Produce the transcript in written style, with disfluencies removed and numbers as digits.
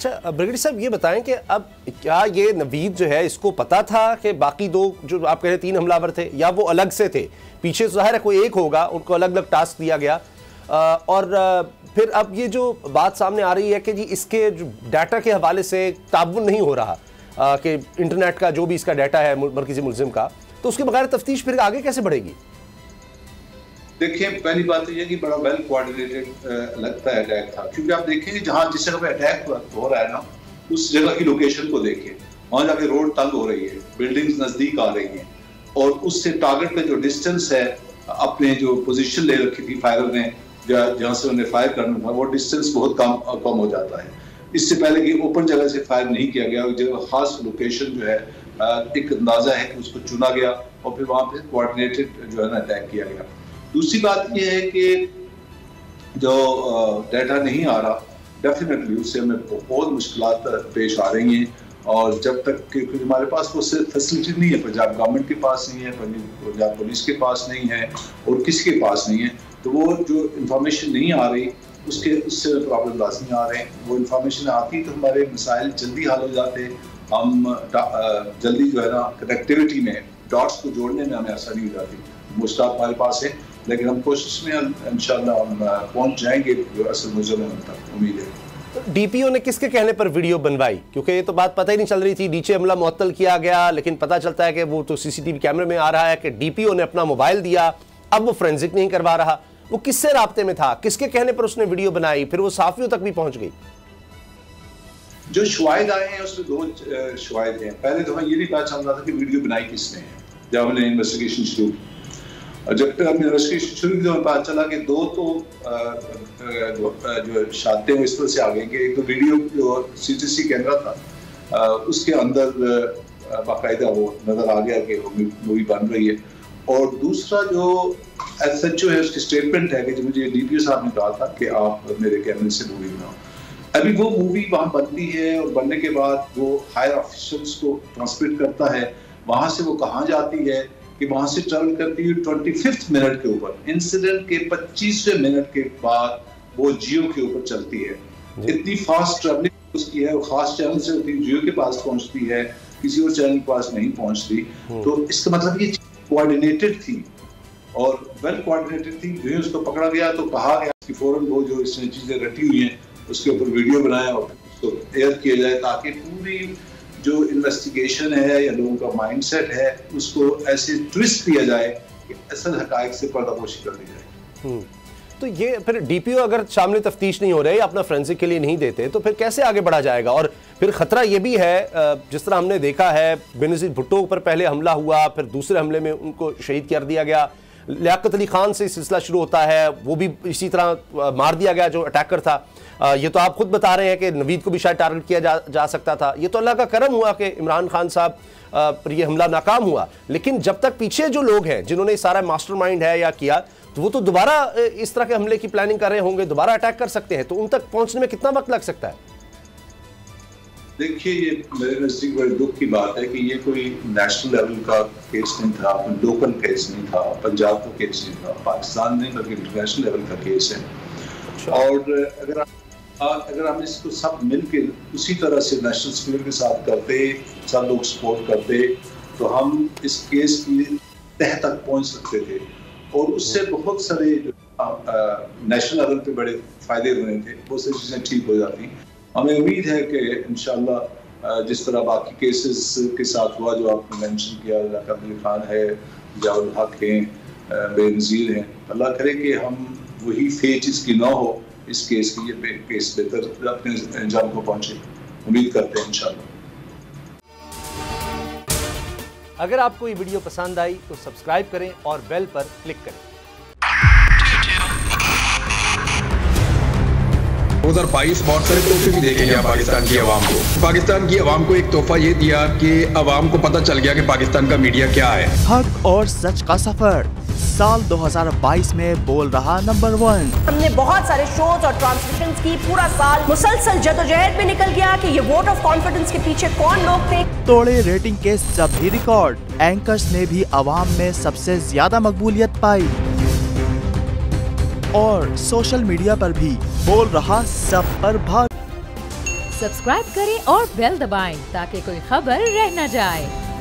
अच्छा ब्रिगेडियर साहब ये बताएं कि अब क्या ये नवीद जो है इसको पता था कि बाकी दो जो आप कह रहे 3 हमलावर थे, या वो अलग से थे? पीछे जाहिर है कोई एक होगा, उनको अलग अलग टास्क दिया गया। और फिर अब ये जो बात सामने आ रही है कि जी इसके जो डाटा के हवाले से ताउन नहीं हो रहा कि इंटरनेट का जो भी इसका डाटा है मरकज़ी मुल्ज़िम का, तो उसके बगैर तफ्तीश फिर आगे कैसे बढ़ेगी? देखिए, पहली बात तो ये कि बड़ा वेल कोऑर्डिनेटेड लगता है अटैक था, क्योंकि आप देखेंगे जहां जिस जगह पे अटैक हो रहा है ना, उस जगह की लोकेशन को देखिए, वहां जाके रोड तंग हो रही है, बिल्डिंग्स नजदीक आ रही हैं, और उससे टारगेट का जो डिस्टेंस है, अपने जो पोजीशन ले रखी थी फायरर ने जहां से उन्हें फायर करना था, वो डिस्टेंस बहुत कम हो जाता है। इससे पहले कि ओपन जगह से फायर नहीं किया गया, एक जगह खास लोकेशन जो है एक अंदाजा है कि उसको चुना गया और फिर वहां पे कोऑर्डिनेटेड जो है ना अटैक किया गया। दूसरी बात यह है कि जो डाटा नहीं आ रहा, डेफिनेटली उससे हमें बहुत मुश्किलात पेश आ रही हैं, और जब तक क्योंकि हमारे पास वो फैसिलिटी नहीं है, पंजाब गवर्नमेंट के पास नहीं है, पंजाब पुलिस के पास नहीं है, और किसी के पास नहीं है, तो वो जो इंफॉर्मेशन नहीं आ रही उससे प्रॉब्लम लाजमी आ रहे हैं। वो इंफॉर्मेशन आती तो हमारे मसाइल जल्दी हल हो जाते, हम जल्दी जो है ना कनेक्टिविटी में डॉट्स को जोड़ने में हमें आसानी हो जाती। मुश्किल हमारे पास है, लेकिन हम कोशिश में इंशाल्लाह हम पहुंच जाएंगे असल मुल्ज़िम तक, उम्मीद है। डीपीओ ने किसके कहने पर वीडियो बनवाई? क्योंकि ये तो बात पता ही नहीं चल रही थी, डीचे हमला मुअत्तल किया गया, लेकिन पता चलता है कि वो तो सीसीटीवी कैमरे में आ रहा है कि डीपीओ ने अपना मोबाइल दिया, अब वो फोरेंसिक नहीं करवा रहा। वो किससे राब्ते में था, किसके कहने पर उसने वीडियो बनाई, फिर वो साफियों तक भी पहुंच गई? जो शवाहिद आए हैं उसमें 2 शवाहिद हैं। पहले तो हमें ये नहीं पता चल रहा था कि वीडियो बनाई किसने है, जब हमने इन्वेस्टिगेशन शुरू की, और जब तक हमने इन्वेस्टिगेशन शुरू की तो हमें पता चला कि 2 तो जो शाते हैं इस तरह से आ गए कि एक तो वीडियो जो सीसीटीवी कैमरा था उसके अंदर बाकायदा वो नजर आ गया कि मूवी बन रही है, और दूसरा जो एसएचओ है उसकी स्टेटमेंट है कि जो मुझे डीपीओ साहब ने कहा था कि आप मेरे कैमरे से मूवी बनाओ। अभी वो मूवी वहां बनती है और बनने के बाद वो हायर ऑफिशियल्स को ट्रांसमिट करता है, वहां से वो कहाँ जाती है कि वहां से ट्रेवल करती है 25th मिनट के ऊपर, इंसिडेंट के 25वें मिनट के बाद वो जियो के ऊपर चलती है। इतनी फास्ट ट्रेवलिंग उसकी है, वो खास चैनल से होती है, जियो के पास पहुंचती है, किसी और चैनल के पास नहीं पहुंचती। तो इसका मतलब ये कोऑर्डिनेटेड थी और वेल कोऑर्डिनेटेड थी। जो उसको पकड़ा गया तो कहा गया कि फौरन वो जो इसने चीजें रटी हुई हैं उसके ऊपर वीडियो बनाया और उसको एयर किया जाए, ताकि पूरी जो इन्वेस्टिगेशन है या लोगों का माइंडसेट है उसको ऐसे ट्विस्ट किया जाए कि असल हकायक से पर्दापोशी कर दी जाए। तो ये फिर डीपीओ अगर शामिल तफ्तीश नहीं हो रहे, अपना फोरेंसिक के लिए नहीं देते, तो फिर कैसे आगे बढ़ा जाएगा? और फिर खतरा ये भी है, जिस तरह हमने देखा है बेनज़ीर भुट्टो पर पहले हमला हुआ, फिर दूसरे हमले में उनको शहीद कर दिया गया, लियाकत अली खान से सिलसिला शुरू होता है, वो भी इसी तरह मार दिया गया जो अटैकर था। ये तो आप खुद बता रहे हैं कि नवीद को भी शायद टारगेट किया जा सकता था। ये तो अल्लाह का करम हुआ कि इमरान खान साहब पर ये हमला नाकाम हुआ, लेकिन जब तक पीछे जो लोग हैं जिन्होंने सारा मास्टरमाइंड है या किया, तो वो तो दोबारा इस तरह के हमले की प्लानिंग कर रहे होंगे, दोबारा अटैक कर सकते हैं, तो उन तक पहुंचने में कितना वक्त लग सकता है? देखिए, ये मेरे नजदीक बड़े दुख की बात है कि ये कोई नेशनल लेवल का केस नहीं था, लोकल केस नहीं था, पंजाब का केस नहीं था, पाकिस्तान नहीं बल्कि इंटरनेशनल लेवल का केस है। और अगर हम इसको सब मिलके उसी तरह से नेशनल स्पिरिट के साथ करते, सब लोग सपोर्ट करते, तो हम इस केस की तह तक पहुंच सकते थे और उससे बहुत सारे नेशनल लेवल पे बड़े फायदे हुए थे, बहुत सारी चीज़ें ठीक हो जाती। हमें उम्मीद है कि इंशाल्लाह जिस तरह बाकी केसेस के साथ हुआ जो आपने मेंशन किया, लियाकत अली खान है, जियाउल हक हैं, बेनज़ीर हैं, अल्लाह करे कि हम वही फेट इसकी ना हो, इस केस की ये केस बेहतर अपने अंजाम को पहुंचे, उम्मीद करते हैं इंशाल्लाह। अगर आपको ये वीडियो पसंद आई तो सब्सक्राइब करें और बेल पर क्लिक करें। 2022 बहुत सारे तोहफे भी देखे गया पाकिस्तान की आवाम को। पाकिस्तान की आवाम को एक तोहफा ये दिया कि आवाम को पता चल गया कि पाकिस्तान का मीडिया क्या है। हक और सच का सफर साल 2022 में बोल रहा नंबर 1। हमने बहुत सारे शोज और ट्रांसमिशंस की, पूरा साल मुसलसल जदोजहद में निकल गया कि ये वोट ऑफ कॉन्फिडेंस के पीछे कौन लोग थे। तोड़े रेटिंग के सभी रिकॉर्ड, एंकर्स ने भी आवाम में सबसे ज्यादा मकबूलियत पाई और सोशल मीडिया पर भी बोल रहा सब पर भाग। सब्सक्राइब करें और बेल दबाएं ताकि कोई खबर रह न जाए।